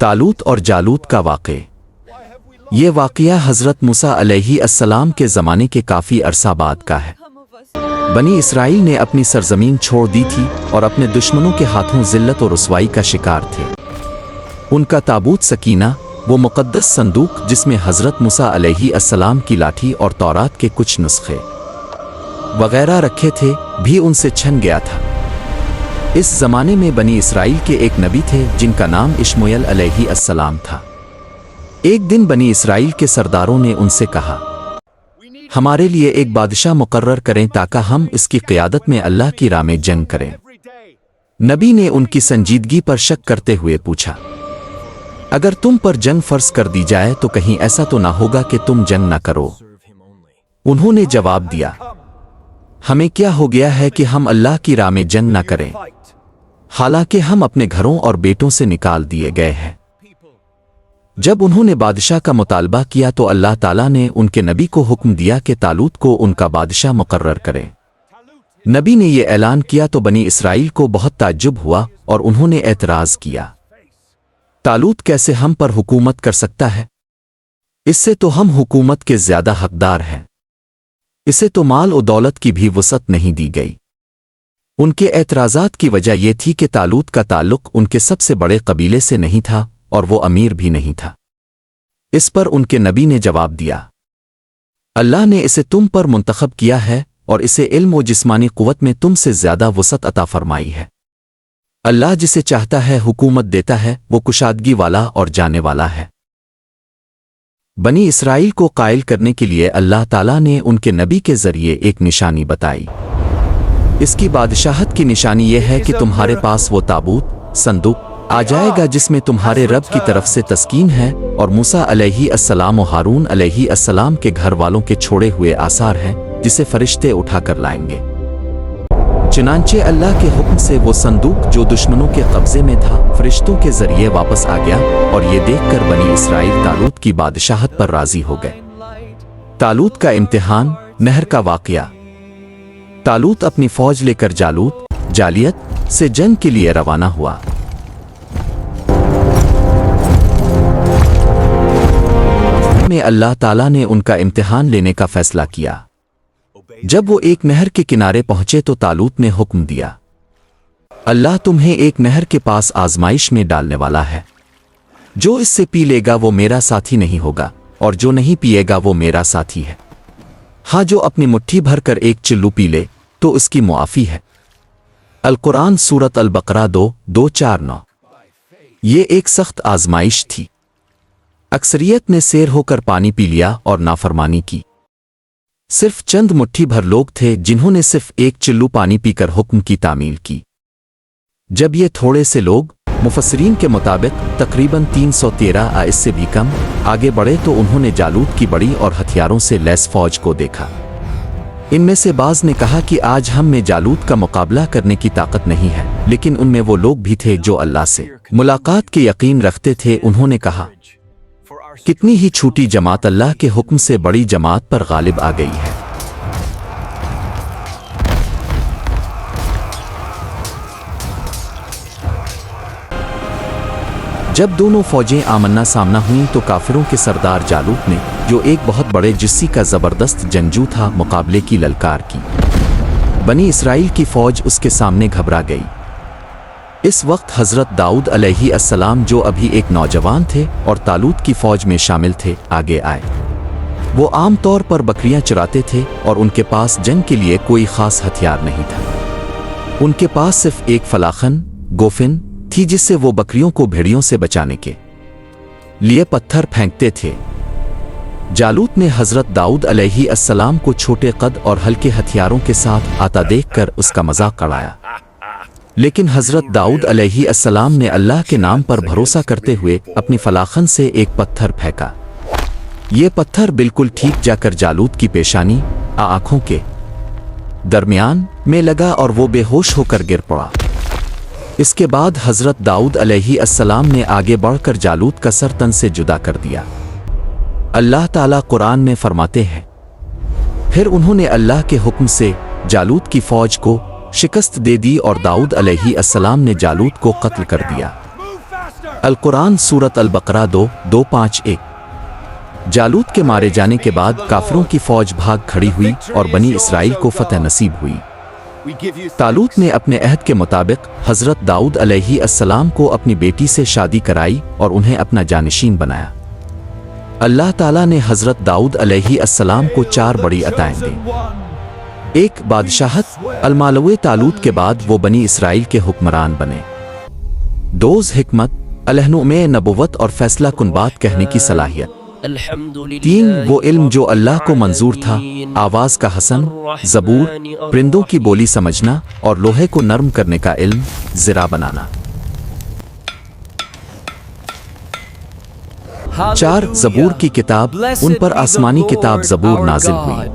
तालूत और जालूत का वाक़े। ये वाक़या हज़रत मूसा अलैहि अस्सलाम के ज़माने के काफ़ी अरसा बाद का है। बनी इसराइल ने अपनी सरज़मीन छोड़ दी थी और अपने दुश्मनों के हाथों ज़िल्लत और रुसवाई का शिकार थे। उनका ताबूत सकीना, वो मुक़द्दस संदूक जिसमें हज़रत मूसा अलैहि अस्सलाम की लाठी और तौरात के कुछ नुस्खे वगैरह रखे थे, भी उनसे छन गया था। इस ज़माने में बनी इसराइल के एक नबी थे जिनका नाम इश्माईल अलैहि अस्सलाम था। एक दिन बनी इसराइल के सरदारों ने उनसे कहा, हमारे लिए एक बादशाह मुकर्रर करें ताकि हम इसकी क़ियादत में अल्लाह की राह में जंग करें। नबी ने उनकी संजीदगी पर शक करते हुए पूछा, अगर तुम पर जंग फर्ज कर दी जाए तो कहीं ऐसा तो ना होगा कि तुम जंग न करो? उन्होंने जवाब दिया, हमें क्या हो गया है कि हम अल्लाह की राह में जंग न करें, हालांकि हम अपने घरों और बेटों से निकाल दिए गए हैं। जब उन्होंने बादशाह का मुतालबा किया तो अल्लाह ताला ने उनके नबी को हुक्म दिया कि तालूत को उनका बादशाह मुकर्रर करें। नबी ने यह ऐलान किया तो बनी इसराइल को बहुत ताज्जुब हुआ और उन्होंने एतराज़ किया, तालूत कैसे हम पर हुकूमत कर सकता है? इससे तो हम हुकूमत के ज़्यादा हकदार हैं। इसे तो माल और दौलत की भी वसअत नहीं दी गई। उनके एतराज़ात की वजह यह थी कि तालूत का ताल्लुक उनके सबसे बड़े कबीले से नहीं था और वो अमीर भी नहीं था। इस पर उनके नबी ने जवाब दिया, अल्लाह ने इसे तुम पर मुंतखब किया है और इसे इल्म और जिस्मानी क़ुव्वत में तुमसे ज़्यादा वसअत अता फरमाई है। अल्लाह जिसे चाहता है हुकूमत देता है, वो कुशादगी वाला और जाने वाला है। बनी इसराइल को कायल करने के लिए अल्लाह ताला ने उनके नबी के ज़रिए एक निशानी बताई। इसकी बादशाहत की निशानी यह है कि तुम्हारे पास वो ताबूत संदूक आ जाएगा जिसमें तुम्हारे रब की तरफ से तस्कीन है और मूसा अलैहि अस्सलाम और हारून अलैहि अस्सलाम के घर वालों के छोड़े हुए आसार हैं, जिसे फरिश्ते उठा कर लाएंगे। चुनांचे अल्लाह के हुक्म से वो संदूक जो दुश्मनों के कब्जे में था फरिश्तों के जरिए वापस आ गया और ये देखकर बनी इसराइल तालूत की बादशाहत पर राजी हो गए। तालूत का इम्तिहान, नहर का वाक़या। तालूत अपनी फौज लेकर जालियत से जंग के लिए रवाना हुआ। में अल्लाह ताला ने उनका इम्तिहान लेने का फैसला किया। जब वो एक नहर के किनारे पहुंचे तो तालूत ने हुक्म दिया, अल्लाह तुम्हें एक नहर के पास आजमाइश में डालने वाला है। जो इससे पी लेगा वो मेरा साथी नहीं होगा और जो नहीं पिएगा वो मेरा साथी है। हाँ, जो अपनी मुट्ठी भर कर एक चिल्लू पी ले तो उसकी मुआफ़ी है। अल कुरान सूरत अल बकरा 2:2-4-9। ये एक सख्त आजमाइश थी। अक्सरियत ने सैर होकर पानी पी लिया और नाफरमानी की। सिर्फ चंद मुट्ठी भर लोग थे जिन्होंने सिर्फ एक चिल्लू पानी पीकर हुक्म की तामील की। जब ये थोड़े से लोग, मुफस्सिरीन के मुताबिक तकरीबन 313 इससे भी कम, आगे बढ़े तो उन्होंने जालूत की बड़ी और हथियारों से लैस फौज को देखा। इनमें से बाज़ ने कहा कि आज हम में जालूत का मुकाबला करने की ताकत नहीं है, लेकिन उनमें वो लोग भी थे जो अल्लाह से मुलाकात के यकीन रखते थे। उन्होंने कहा, कितनी ही छोटी जमात अल्लाह के हुक्म से बड़ी जमात पर गालिब आ गई है। जब दोनों फौजें आमना सामना हुईं तो काफिरों के सरदार जालूत ने, जो एक बहुत बड़े जिस्सी का जबरदस्त जंगजू था, मुकाबले की ललकार की। बनी इसराइल की फौज उसके सामने घबरा गई। इस वक्त हज़रत दाऊद अलैहि अस्सलाम, जो अभी एक नौजवान थे और तालूत की फौज में शामिल थे, आगे आए। वो आम तौर पर बकरियां चराते थे और उनके पास जंग के लिए कोई ख़ास हथियार नहीं था। उनके पास सिर्फ एक फलाखन गोफिन थी जिससे वो बकरियों को भेड़ियों से बचाने के लिए पत्थर फेंकते थे। जालूत ने हज़रत दाऊद अलैहि अस्सलाम को छोटे कद और हल्के हथियारों के साथ आता देखकर उसका मजाक उड़ाया, लेकिन हज़रत दाऊद अलैहि अस्सलाम ने अल्लाह के नाम पर भरोसा करते हुए अपनी फलाखन से एक पत्थर फेंका। ये पत्थर बिल्कुल ठीक जाकर जालूत की पेशानी आँखों के दरमियान में लगा और वो बेहोश होकर गिर पड़ा। इसके बाद हज़रत दाऊद अलैहि अस्सलाम ने आगे बढ़कर जालूत का सर तन से जुदा कर दिया। अल्लाह ताला कुरान में फरमाते हैं, फिर उन्होंने अल्लाह के हुक्म से जालूत की फौज को शिकस्त दे दी और दाऊद अलैहि अस्सलाम ने जालूत को कत्ल कर दिया। القرآن سورت البقرہ 2:2-5-1۔ جالوت کے مارے جانے کے بعد کافروں کی فوج بھاگ کھڑی ہوئی اور بنی اسرائیل کو فتح نصیب ہوئی۔ طالوت نے اپنے عہد کے مطابق حضرت داؤد علیہ السلام کو اپنی بیٹی سے شادی کرائی اور انہیں اپنا جانشین بنایا۔ اللہ تعالیٰ نے حضرت داؤد علیہ السلام کو 4 بڑی عطائیں دیں۔ 1 بادشاہت، المالوے طالوت کے بعد وہ بنی اسرائیل کے حکمران بنے۔ 2 حکمت، الہنومے نبوت اور فیصلہ کن بات کہنے کی صلاحیت۔ 3 وہ علم جو اللہ کو منظور تھا، آواز کا حسن، زبور، پرندوں کی بولی سمجھنا اور لوہے کو نرم کرنے کا علم، زرا بنانا۔ 4 زبور کی کتاب، ان پر آسمانی کتاب زبور نازل ہوئی۔